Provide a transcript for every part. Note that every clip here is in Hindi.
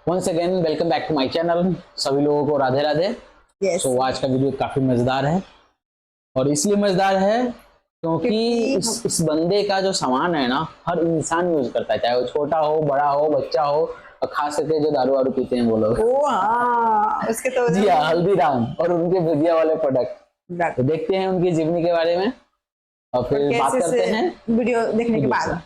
Once again welcome back to my channel. सभी लोगों को राधे राधे। yes. आज का वीडियो काफी मजेदार है और इसलिए मजेदार है क्योंकि इस बंदे का जो सामान है ना, हर इंसान यूज करता है, चाहे वो छोटा हो, बड़ा हो, बच्चा हो, और खास करके जो दारू वारू पीते हैं वो लोग। उसके तो जी हाँ, हल्दीराम और उनके भुजिया वाले प्रोडक्ट। तो देखते हैं उनकी जीवनी के बारे में और फिर बात करते हैं वीडियो देखने के बाद।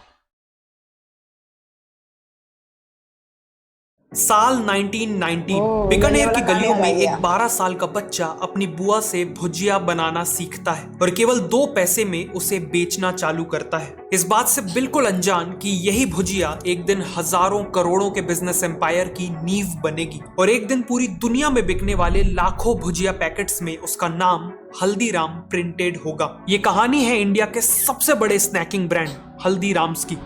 साल 1990 बीकानेर की गलियों में एक 12 साल का बच्चा अपनी बुआ से भुजिया बनाना सीखता है और केवल 2 पैसे में उसे बेचना चालू करता है, इस बात से बिल्कुल अनजान कि यही भुजिया एक दिन हजारों करोड़ों के बिजनेस एम्पायर की नींव बनेगी और एक दिन पूरी दुनिया में बिकने वाले लाखों भुजिया पैकेट्स में उसका नाम हल्दीराम प्रिंटेड होगा। ये कहानी है इंडिया के सबसे बड़े स्नैकिंग ब्रांड हल्दीराम्स की।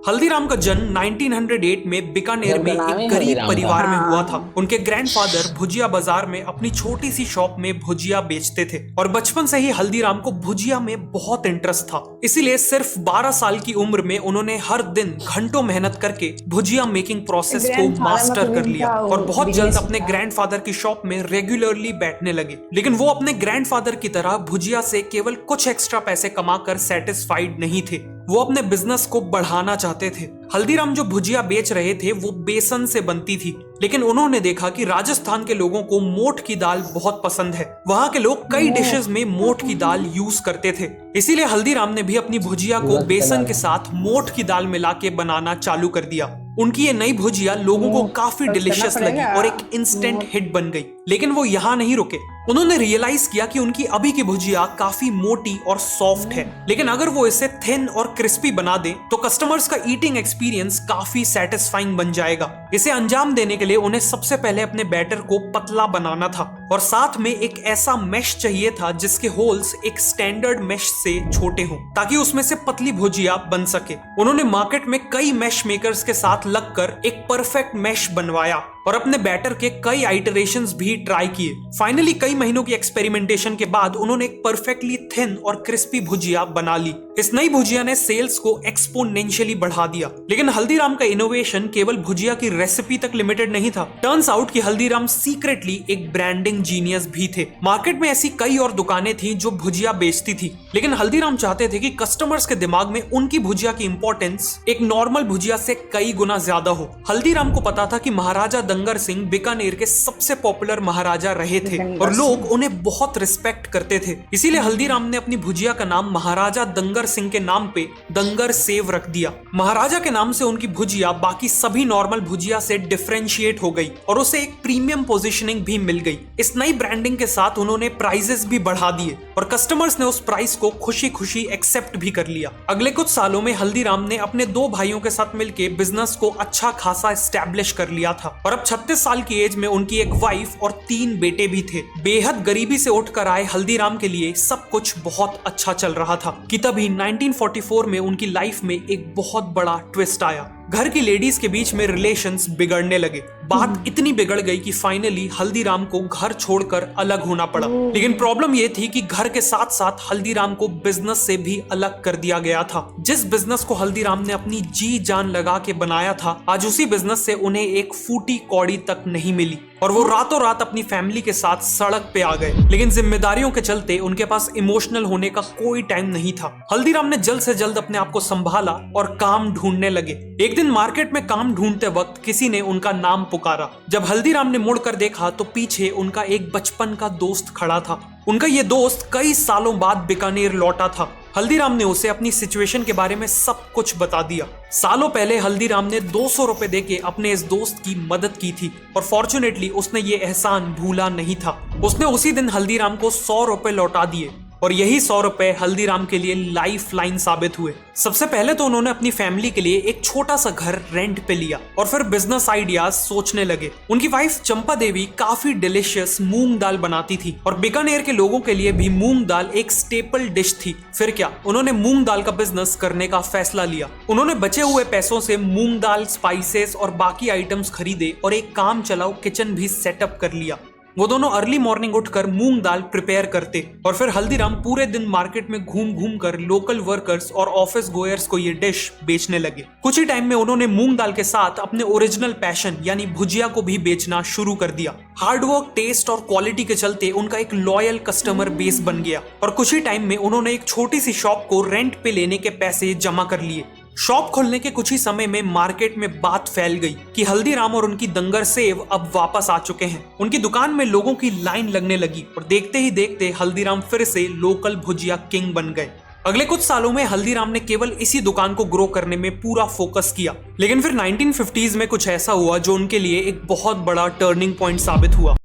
हल्दीराम का जन्म 1908 में बीकानेर में एक गरीब परिवार में हुआ था। उनके ग्रैंडफादर भुजिया बाजार में अपनी छोटी सी शॉप में भुजिया बेचते थे और बचपन से ही हल्दीराम को भुजिया में बहुत इंटरेस्ट था। इसीलिए सिर्फ 12 साल की उम्र में उन्होंने हर दिन घंटों मेहनत करके भुजिया मेकिंग प्रोसेस को मास्टर कर लिया और बहुत जल्द अपने ग्रैंडफादर की शॉप में रेगुलरली बैठने लगे। लेकिन वो अपने ग्रैंडफादर की तरह भुजिया से केवल कुछ एक्स्ट्रा पैसे कमाकर सेटिस्फाइड नहीं थे, वो अपने बिजनेस को बढ़ाना चाहते थे। हल्दीराम जो भुजिया बेच रहे थे वो बेसन से बनती थी, लेकिन उन्होंने देखा कि राजस्थान के लोगों को मोठ की दाल बहुत पसंद है। वहाँ के लोग कई डिशेस में मोठ की दाल यूज करते थे, इसीलिए हल्दीराम ने भी अपनी भुजिया को बेसन के साथ मोठ की दाल मिला के बनाना चालू कर दिया। उनकी ये नई भुजिया लोगों को काफी डिलीशियस लगी और एक इंस्टेंट हिट बन गई। लेकिन वो यहाँ नहीं रुके, उन्होंने रियलाइज किया कि उनकी अभी की भुजिया काफी मोटी और सॉफ्ट है, लेकिन अगर वो इसे थिन और क्रिस्पी बना दे तो कस्टमर्स का ईटिंग एक्सपीरियंस काफी सेटिस्फाइंग बन जाएगा। इसे अंजाम देने के लिए उन्हें सबसे पहले अपने बैटर को पतला बनाना था और साथ में एक ऐसा मैश चाहिए था जिसके होल्स एक स्टैंडर्ड मैश से छोटे हों ताकि उसमें से पतली भुजिया बन सके। उन्होंने मार्केट में कई मैश मेकर्स के साथ लगकर एक परफेक्ट मैश बनवाया और अपने बैटर के कई आइटरेशंस भी ट्राई किए। फाइनली कई महीनों की एक्सपेरिमेंटेशन के बाद उन्होंने एक परफेक्टली थिन और क्रिस्पी भुजिया बना ली। इस नई भुजिया ने सेल्स को एक्सपोनेंशियली बढ़ा दिया। लेकिन हल्दीराम का इनोवेशन केवल भुजिया की रेसिपी तक लिमिटेड नहीं था। टर्न्स आउट कि हल्दीराम सीक्रेटली एक ब्रांडिंग जीनियस भी थे। मार्केट में ऐसी कई और दुकानें थी जो भुजिया बेचती थी, लेकिन हल्दीराम चाहते थे कि कस्टमर्स के दिमाग में उनकी भुजिया की इंपॉर्टेंस एक नॉर्मल भुजिया से कई गुना ज्यादा हो। हल्दीराम को पता था कि महाराजा दंगर सिंह बीकानेर के सबसे पॉपुलर महाराजा रहे थे और लोग उन्हें बहुत रिस्पेक्ट करते थे। इसीलिए हल्दीराम ने अपनी भुजिया का नाम महाराजा दंगर सिंह के नाम पे दंगर सेव रख दिया। महाराजा के नाम से उनकी भुजिया बाकी सभी नॉर्मल भुजिया से डिफरेंशिएट हो गई और उसे एक प्रीमियम पोजीशनिंग भी मिल गई। इस नई ब्रांडिंग के साथ उन्होंने प्राइजेस भी बढ़ा दिए और कस्टमर्स ने उस प्राइस को खुशी खुशी एक्सेप्ट भी कर लिया। अगले कुछ सालों में हल्दीराम ने अपने 2 भाइयों के साथ मिलकर बिजनेस को अच्छा खासा एस्टैब्लिश कर लिया था और अब 36 साल की एज में उनकी एक वाइफ और 3 बेटे भी थे। बेहद गरीबी से उठकर आए हल्दीराम के लिए सब कुछ बहुत अच्छा चल रहा था कि तभी 1944 में उनकी लाइफ में एक बहुत बड़ा ट्विस्ट आया। घर की लेडीज के बीच में रिलेशंस बिगड़ने लगे। बात इतनी बिगड़ गई कि फाइनली हल्दीराम को घर छोड़कर अलग होना पड़ा। लेकिन प्रॉब्लम यह थी कि घर के साथ साथ हल्दीराम को बिजनेस से भी अलग कर दिया गया था। जिस बिजनेस को हल्दीराम ने अपनी जी जान लगा के बनाया था, आज उसी बिजनेस से उन्हें एक फूटी कौड़ी तक नहीं मिली और वो रातों रात अपनी फैमिली के साथ सड़क पे आ गए। लेकिन जिम्मेदारियों के चलते उनके पास इमोशनल होने का कोई टाइम नहीं था। हल्दीराम ने जल्द से जल्द अपने आप को संभाला और काम ढूंढने लगे। एक दिन मार्केट में काम ढूंढते वक्त किसी ने उनका नाम पुकारा। जब हल्दीराम ने मुड़कर देखा तो पीछे उनका एक बचपन का दोस्त खड़ा था। उनका ये दोस्त कई सालों बाद बीकानेर लौटा था। हल्दीराम ने उसे अपनी सिचुएशन के बारे में सब कुछ बता दिया। सालों पहले हल्दीराम ने 200 रुपए देके अपने इस दोस्त की मदद की थी और फॉर्चुनेटली उसने ये एहसान भूला नहीं था। उसने उसी दिन हल्दीराम को 100 रुपए लौटा दिए और यही 100 रुपए हल्दीराम के लिए लाइफ लाइन साबित हुए। सबसे पहले तो उन्होंने अपनी फैमिली के लिए एक छोटा सा घर रेंट पे लिया और फिर बिजनेस आइडियाज सोचने लगे। उनकी वाइफ चंपा देवी काफी डिलिशियस मूंग दाल बनाती थी और बीकानेर के लोगों के लिए भी मूंग दाल एक स्टेपल डिश थी। फिर क्या, उन्होंने मूंग दाल का बिजनेस करने का फैसला लिया। उन्होंने बचे हुए पैसों से मूंग दाल, स्पाइसेस और बाकी आइटम्स खरीदे और एक काम चलाओ किचन भी सेटअप कर लिया। वो दोनों अर्ली मॉर्निंग उठकर मूंग दाल प्रिपेयर करते और फिर हल्दीराम पूरे दिन मार्केट में घूम घूम कर लोकल वर्कर्स और ऑफिस गोयर्स को ये डिश बेचने लगे। कुछ ही टाइम में उन्होंने मूंग दाल के साथ अपने ओरिजिनल पैशन यानी भुजिया को भी बेचना शुरू कर दिया। हार्डवर्क, टेस्ट और क्वालिटी के चलते उनका एक लॉयल कस्टमर बेस बन गया और कुछ ही टाइम में उन्होंने एक छोटी सी शॉप को रेंट पे लेने के पैसे जमा कर लिए। शॉप खोलने के कुछ ही समय में मार्केट में बात फैल गई कि हल्दीराम और उनकी दंगर सेव अब वापस आ चुके हैं। उनकी दुकान में लोगों की लाइन लगने लगी और देखते ही देखते हल्दीराम फिर से लोकल भुजिया किंग बन गए। अगले कुछ सालों में हल्दीराम ने केवल इसी दुकान को ग्रो करने में पूरा फोकस किया, लेकिन फिर 1950s में कुछ ऐसा हुआ जो उनके लिए एक बहुत बड़ा टर्निंग पॉइंट साबित हुआ।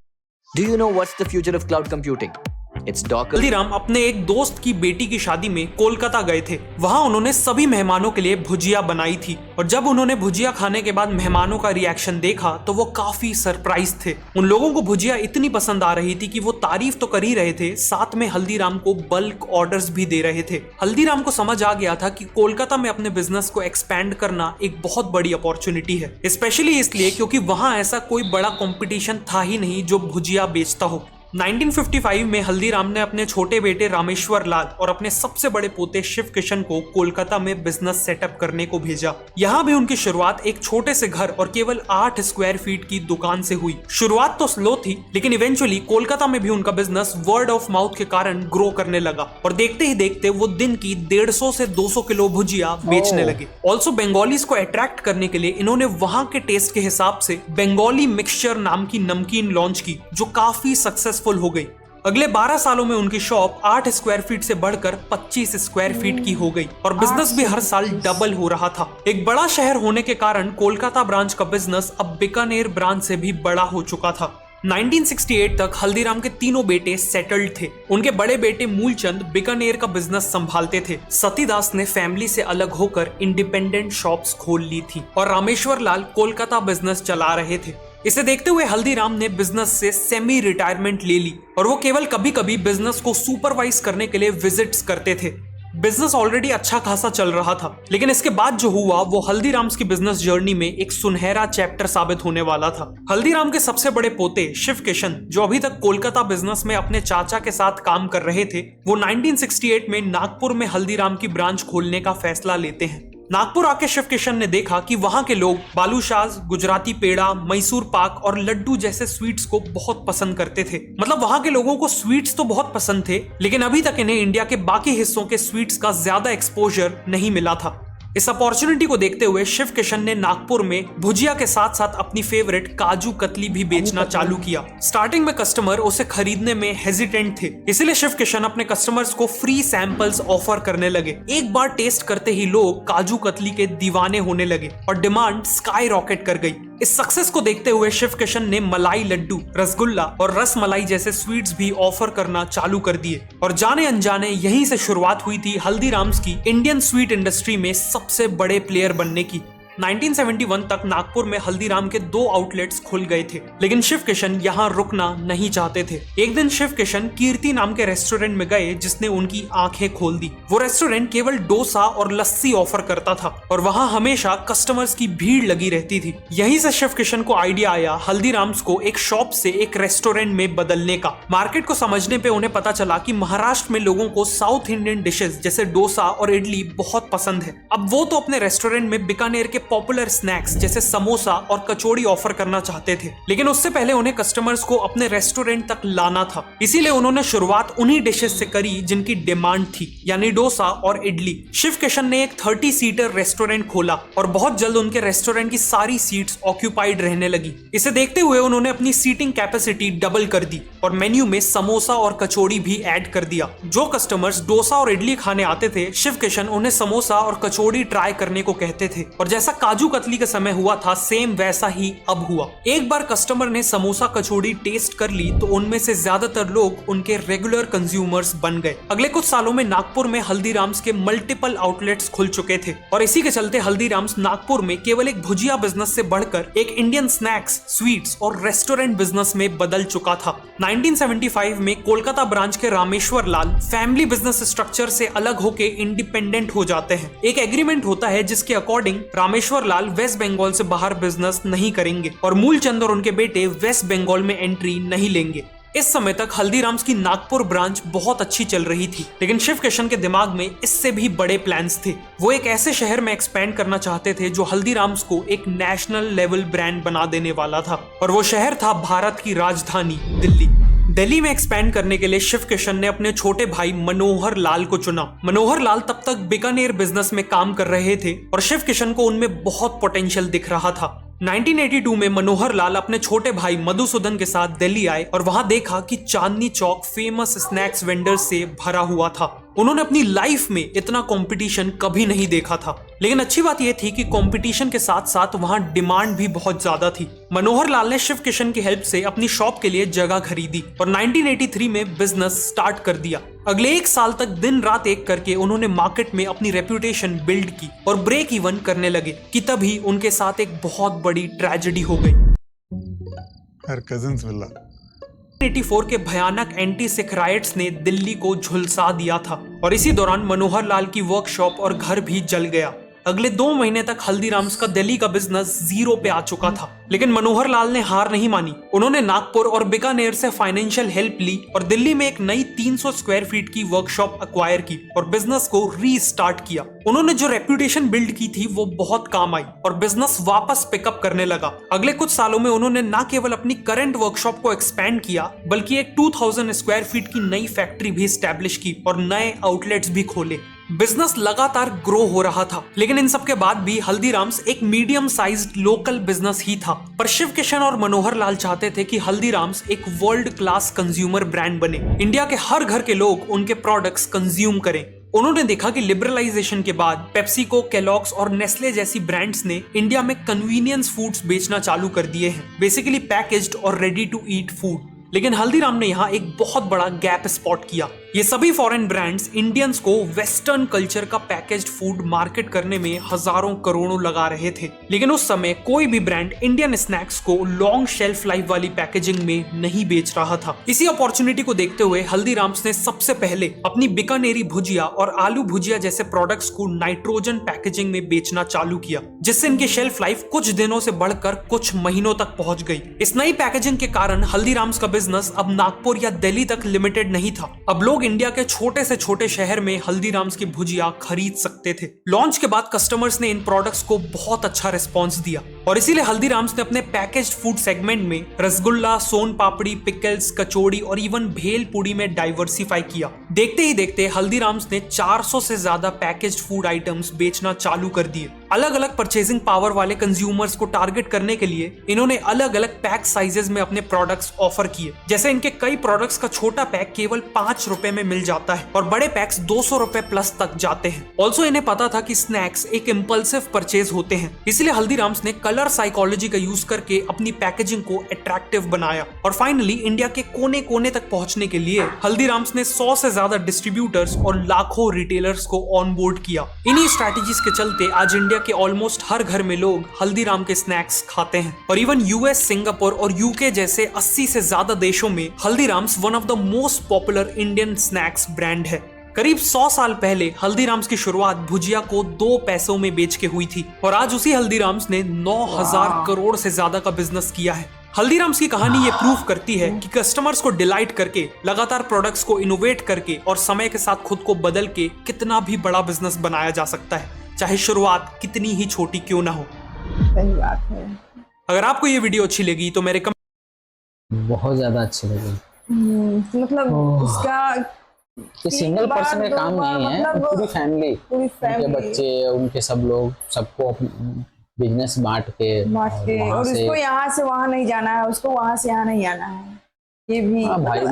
Do you know what's the future of cloud computing? It's Docker. Haldiram अपने एक दोस्त की बेटी की शादी में कोलकाता गए थे। वहां उन्होंने सभी मेहमानों के लिए भुजिया बनाई थी और जब उन्होंने भुजिया खाने के बाद मेहमानों का रिएक्शन देखा तो वो काफी सरप्राइज थे। उन लोगों को भुजिया इतनी पसंद आ रही थी कि वो तारीफ तो कर ही रहे थे, साथ में हल्दीराम को बल्क ऑर्डर्स भी दे रहे थे। हल्दीराम को समझ आ गया था कि कोलकाता में अपने बिजनेस को एक्सपैंड करना एक बहुत बड़ी अपॉर्चुनिटी है, स्पेशली इसलिए क्योंकि वहां ऐसा कोई बड़ा कंपटीशन था ही नहीं जो भुजिया बेचता हो। 1955 में हल्दीराम ने अपने छोटे बेटे रामेश्वर लाल और अपने सबसे बड़े पोते शिव किशन को कोलकाता में बिजनेस सेटअप करने को भेजा। यहाँ भी उनकी शुरुआत एक छोटे से घर और केवल 8 स्क्वायर फीट की दुकान से हुई। शुरुआत तो स्लो थी, लेकिन इवेंचुअली कोलकाता में भी उनका बिजनेस वर्ड ऑफ माउथ के कारण ग्रो करने लगा और देखते ही देखते वो दिन की 150 से 200 किलो भुजिया बेचने लगे। ऑल्सो बंगालीज को अट्रैक्ट करने के लिए इन्होंने वहां के टेस्ट के हिसाब से बंगाली मिक्सचर नाम की नमकीन लॉन्च की जो काफी सक्सेसफुल हो गई। अगले 12 सालों में उनकी शॉप 8 स्क्वायर फीट से बढ़कर 25 स्क्वायर फीट की हो गई और बिजनेस भी हर साल डबल हो रहा था। एक बड़ा शहर होने के कारण कोलकाता ब्रांच का बिजनेस अब बीकानेर ब्रांच से भी बड़ा हो चुका था। 1968 तक हल्दीराम के तीनों बेटे सेटल्ड थे। उनके बड़े बेटे मूलचंद बीकानेर का बिजनेस संभालते थे। सतीदास ने फैमिली से अलग होकर इंडिपेंडेंट शॉप्स खोल ली थी और रामेश्वर लाल कोलकाता बिजनेस चला रहे थे। इसे देखते हुए हल्दीराम ने बिजनेस से सेमी रिटायरमेंट ले ली और वो केवल कभी कभी बिजनेस को सुपरवाइज करने के लिए विजिट्स करते थे। बिजनेस ऑलरेडी अच्छा खासा चल रहा था, लेकिन इसके बाद जो हुआ वो हल्दीराम्स की बिजनेस जर्नी में एक सुनहरा चैप्टर साबित होने वाला था। हल्दीराम के सबसे बड़े पोते शिव किशन, जो अभी तक कोलकाता बिजनेस में अपने चाचा के साथ काम कर रहे थे, वो 1968 में नागपुर में हल्दीराम की ब्रांच खोलने का फैसला लेते हैं। नागपुर आके शिव किशन ने देखा कि वहां के लोग बालूशाज, गुजराती पेड़ा, मैसूर पाक और लड्डू जैसे स्वीट्स को बहुत पसंद करते थे। मतलब वहां के लोगों को स्वीट्स तो बहुत पसंद थे, लेकिन अभी तक इन्हें इंडिया के बाकी हिस्सों के स्वीट्स का ज्यादा एक्सपोजर नहीं मिला था। इस अपॉर्चुनिटी को देखते हुए शिव किशन ने नागपुर में भुजिया के साथ साथ अपनी फेवरेट काजू कतली भी बेचना चालू किया। स्टार्टिंग में कस्टमर उसे खरीदने में हेजिटेंट थे, इसलिए शिव किशन अपने कस्टमर्स को फ्री सैंपल्स ऑफर करने लगे। एक बार टेस्ट करते ही लोग काजू कतली के दीवाने होने लगे और डिमांड स्काई रॉकेट कर गई। इस सक्सेस को देखते हुए शिव किशन ने मलाई लड्डू, रसगुल्ला और रस मलाई जैसे स्वीट्स भी ऑफर करना चालू कर दिए और जाने अनजाने यहीं से शुरुआत हुई थी हल्दीराम्स की इंडियन स्वीट इंडस्ट्री में सबसे बड़े प्लेयर बनने की। 1971 तक नागपुर में हल्दीराम के 2 आउटलेट्स खुल गए थे, लेकिन शिव किशन यहाँ रुकना नहीं चाहते थे। एक दिन शिव किशन कीर्ति नाम के रेस्टोरेंट में गए जिसने उनकी आंखें खोल दी। वो रेस्टोरेंट केवल डोसा और लस्सी ऑफर करता था और वहाँ हमेशा कस्टमर्स की भीड़ लगी रहती थी। यहीं से शिव किशन को आइडिया आया हल्दीराम्स को एक शॉप से एक रेस्टोरेंट में बदलने का। मार्केट को समझने पे उन्हें पता चला कि महाराष्ट्र में लोगों को साउथ इंडियन डिशेस जैसे डोसा और इडली बहुत पसंद है। अब वो तो अपने रेस्टोरेंट में बीकानेर के पॉपुलर स्नैक्स जैसे समोसा और कचौड़ी ऑफर करना चाहते थे, लेकिन उससे पहले उन्हें कस्टमर्स को अपने रेस्टोरेंट तक लाना था। इसीलिए उन्होंने शुरुआत उन्हीं डिशेस से करी जिनकी डिमांड थी, यानी डोसा और इडली। शिव किशन ने एक 30 सीटर रेस्टोरेंट खोला और बहुत जल्द उनके रेस्टोरेंट की सारी सीट्स ऑक्यूपाइड रहने लगी। इसे देखते हुए उन्होंने अपनी सीटिंग कैपेसिटी डबल कर दी और मेन्यू में समोसा और कचौड़ी भी ऐड कर दिया। जो कस्टमर्स डोसा और इडली खाने आते थे, शिव किशन उन्हें समोसा और कचौड़ी ट्राई करने को कहते थे और जैसा काजू कतली के समय हुआ था, सेम वैसा ही अब हुआ। एक बार कस्टमर ने समोसा कचौड़ी टेस्ट कर ली तो उनमें से ज्यादातर लोग उनके रेगुलर कंज्यूमर्स बन गए। अगले कुछ सालों में नागपुर में हल्दीराम्स के मल्टीपल आउटलेट्स खुल चुके थे और इसी के चलते हल्दीराम्स नागपुर में केवल एक भुजिया बिजनेस से बढ़कर एक इंडियन स्नैक्स, स्वीट्स और रेस्टोरेंट बिजनेस में बदल चुका था। 1975 में कोलकाता ब्रांच के रामेश्वर लाल फैमिली बिजनेस स्ट्रक्चर से अलग होकर इंडिपेंडेंट हो जाते हैं। एक एग्रीमेंट होता है जिसके अकॉर्डिंग रामेश्वर रामेश्वर लाल वेस्ट बंगाल से बाहर बिजनेस नहीं करेंगे और मूलचंद और उनके बेटे वेस्ट बंगाल में एंट्री नहीं लेंगे। इस समय तक हल्दीराम्स की नागपुर ब्रांच बहुत अच्छी चल रही थी, लेकिन शिव किशन के दिमाग में इससे भी बड़े प्लान्स थे। वो एक ऐसे शहर में एक्सपैंड करना चाहते थे जो हल्दीराम्स को एक नेशनल लेवल ब्रांड बना देने वाला था, और वो शहर था भारत की राजधानी दिल्ली। दिल्ली में एक्सपैंड करने के लिए शिव किशन ने अपने छोटे भाई मनोहर लाल को चुना। मनोहर लाल तब तक बीकानेर बिजनेस में काम कर रहे थे और शिव किशन को उनमें बहुत पोटेंशियल दिख रहा था। 1982 में मनोहर लाल अपने छोटे भाई मधुसूदन के साथ दिल्ली आए और वहां देखा कि Chandni Chowk famous snacks vendors से भरा हुआ था। उन्होंने अपनी लाइफ में इतना कंपटीशन कभी नहीं देखा था, लेकिन अच्छी बात यह थी कि कंपटीशन के साथ साथ वहां डिमांड भी बहुत ज्यादा थी। मनोहर लाल ने शिव किशन की हेल्प से अपनी शॉप के लिए जगह खरीदी और 1983 में बिजनेस स्टार्ट कर दिया। अगले 1 साल तक दिन रात एक करके उन्होंने मार्केट में अपनी रेपुटेशन बिल्ड की और ब्रेक इवन करने लगे कि तभी उनके साथ एक बहुत बड़ी ट्रेजेडी हो गई। Her cousin's villa. 1984 के भयानक एंटी सिख राइट्स ने दिल्ली को झुलसा दिया था और इसी दौरान मनोहर लाल की वर्कशॉप और घर भी जल गया। अगले 2 महीने तक हल्दीराम्स का दिल्ली का बिजनेस जीरो पे आ चुका था, लेकिन मनोहर लाल ने हार नहीं मानी। उन्होंने नागपुर और बीकानेर से फाइनेंशियल हेल्प ली और दिल्ली में एक नई 300 स्क्वायर फीट की वर्कशॉप एक्वायर की और बिजनेस को रीस्टार्ट किया। उन्होंने जो रेपुटेशन बिल्ड की थी वो बहुत काम आई और बिजनेस वापस पिकअप करने लगा। अगले कुछ सालों में उन्होंने न केवल अपनी करंट वर्कशॉप को एक्सपैंड किया, बल्कि एक 2000 स्क्वायर फीट की नई फैक्ट्री भी स्टैब्लिश की और नए आउटलेट्स भी खोले। बिजनेस लगातार ग्रो हो रहा था, लेकिन इन सब के बाद भी हल्दीराम्स एक मीडियम साइज्ड लोकल बिजनेस ही था। पर शिव किशन और मनोहर लाल चाहते थे कि हल्दीराम्स एक वर्ल्ड क्लास कंज्यूमर ब्रांड बने, इंडिया के हर घर के लोग उनके प्रोडक्ट्स कंज्यूम करें। उन्होंने देखा कि लिबरलाइजेशन के बाद पेप्सिको, केलॉग्स और नेस्ले जैसी ब्रांड्स ने इंडिया में कन्वीनियंस फूड्स बेचना चालू कर दिए हैं, बेसिकली पैकेज्ड और रेडी टू ईट फूड। लेकिन हल्दीराम ने यहाँ एक बहुत बड़ा गैप स्पॉट किया। ये सभी फॉरेन ब्रांड्स इंडियंस को वेस्टर्न कल्चर का पैकेज्ड फूड मार्केट करने में हजारों करोड़ों लगा रहे थे, लेकिन उस समय कोई भी ब्रांड इंडियन स्नैक्स को लॉन्ग शेल्फ लाइफ वाली पैकेजिंग में नहीं बेच रहा था। इसी अपॉर्चुनिटी को देखते हुए हल्दीराम्स ने सबसे पहले अपनी बीकानेरी भुजिया और आलू भुजिया जैसे प्रोडक्ट्स को नाइट्रोजन पैकेजिंग में बेचना चालू किया, जिससे इनकी शेल्फ लाइफ कुछ दिनों से बढ़कर कुछ महीनों तक पहुंच गई। इस नई पैकेजिंग के कारण हल्दीराम्स का बिजनेस अब नागपुर या दिल्ली तक लिमिटेड नहीं था। अब लोग इंडिया के छोटे से छोटे शहर में हल्दीराम्स की भुजिया खरीद सकते थे। लॉन्च के बाद कस्टमर्स ने इन प्रोडक्ट्स को बहुत अच्छा रिस्पांस दिया और इसीलिए हल्दीराम्स ने अपने पैकेज्ड फूड सेगमेंट में रसगुल्ला, सोन पापड़ी, पिकल्स, कचौड़ी और इवन भेल पूड़ी में डाइवर्सिफाई किया। देखते ही देखते हल्दीराम्स ने 400 से ज्यादा पैकेज्ड फूड आइटम्स बेचना चालू कर दिए। अलग अलग परचेजिंग पावर वाले कंज्यूमर्स को टारगेट करने के लिए इन्होंने अलग अलग पैक साइजेस में अपने प्रोडक्ट्स ऑफर किए। जैसे इनके कई प्रोडक्ट्स का छोटा पैक केवल 5 रुपए में मिल जाता है और बड़े पैक्स 200 रुपए प्लस तक जाते हैं। ऑल्सो इन्हें पता था कि स्नैक्स एक इम्पल्सिव परचेज होते हैं, इसलिए हल्दीराम्स ने कलर साइकोलॉजी का यूज करके अपनी पैकेजिंग को अट्रैक्टिव बनाया और फाइनली इंडिया के कोने कोने तक पहुंचने के लिए हल्दीराम्स ने 100 से ज्यादा डिस्ट्रीब्यूटर्स और लाखों रिटेलर्स को ऑन बोर्ड किया। इन्हीं स्ट्रैटेजीज के चलते आज इंडिया के ऑलमोस्ट हर घर में लोग हल्दीराम के स्नैक्स खाते हैं और इवन यूएस, सिंगापुर और यूके जैसे 80 से ज्यादा देशों में Haldiram's one of the most popular Indian snacks brand है। करीब 100 साल पहले हल्दीराम्स की शुरुआत भुजिया को 2 पैसों में बेच के हुई थी और आज उसी हल्दीराम्स ने 9000 करोड़ से ज्यादा का बिजनेस किया है। हल्दीराम्स की कहानी ये प्रूव करती है कि कस्टमर्स को डिलाइट करके, लगातार प्रोडक्ट्स को इनोवेट करके और समय के साथ खुद को बदल के कितना भी बड़ा बिजनेस बनाया जा सकता है, चाहे शुरुआत कितनी ही छोटी क्यों ना हो। सही बात है। अगर आपको ये वीडियो अच्छी लगी तो मेरे बहुत ज्यादा अच्छी लगी। मतलब उसका ये सिंगल पर्सन का काम नहीं है, मतलब पूरी फैमिली, उनके फैमिली बच्चे, उनके सब लोग, सबको बिजनेस बांट के और उसको यहाँ से वहाँ नहीं जाना है, उसको वहाँ से यहाँ नहीं आना है। ये भी मतलब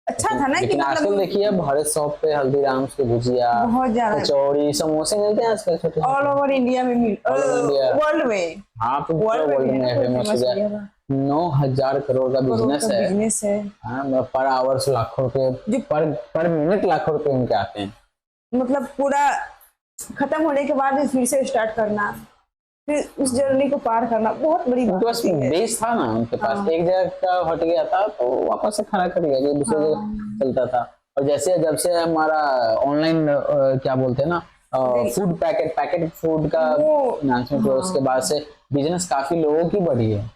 अच्छा था ना कि लेकिन आजकल देखिए अब हर शॉप पे हल्दीराम्स की भुजिया, बहुत ज्यादा कचौड़ी, समोसे मिलते हैं आजकल छोटे ऑल ओवर इंडिया में, वर्ल्ड में। हाँ, वर्ल्ड में फेमस हो गया। 9000 करोड़ का बिजनेस है। पर आवर्स लाखों रुपए, पर मिनट लाखों रुपए उनके आते हैं। मतलब पूरा खत्म होने के बाद फिर से स्टार्ट करना, फिर उस जर्नी को पार करना बहुत बड़ी बात बस बेस था ना उनके पास। एक जगह का हट गया था तो वापस से खड़ा कर दिया, दूसरे जगह चलता था। और जैसे जब से हमारा ऑनलाइन क्या बोलते हैं ना, फूड पैकेट फूड का वो- announcement हुआ, उसके बाद से बिजनेस काफी लोगों की बढ़ी है।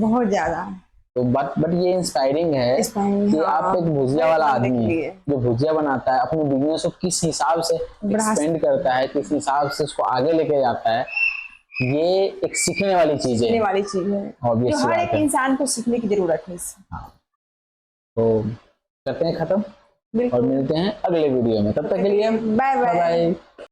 बहुत ज्यादा। तो बट ये इंस्पायरिंग है Inspiring, कि हाँ। आप एक भुजिया वाला देखने आदमी के है लिए। जो भुजिया बनाता है, अपने बिजनेस को किस हिसाब से बढ़ा एक्सपेंड करता है, किस हिसाब से उसको आगे लेके जाता है, ये एक सीखने वाली चीज सीखने है। वाली चीज है Obvious जो सी हर बात एक है। इंसान को सीखने की जरूरत है इससे। तो करते हैं खत्म और बिल्कुल। मिलते हैं अगले वीडियो में, तब तक के लिए बाय बाय। बाय।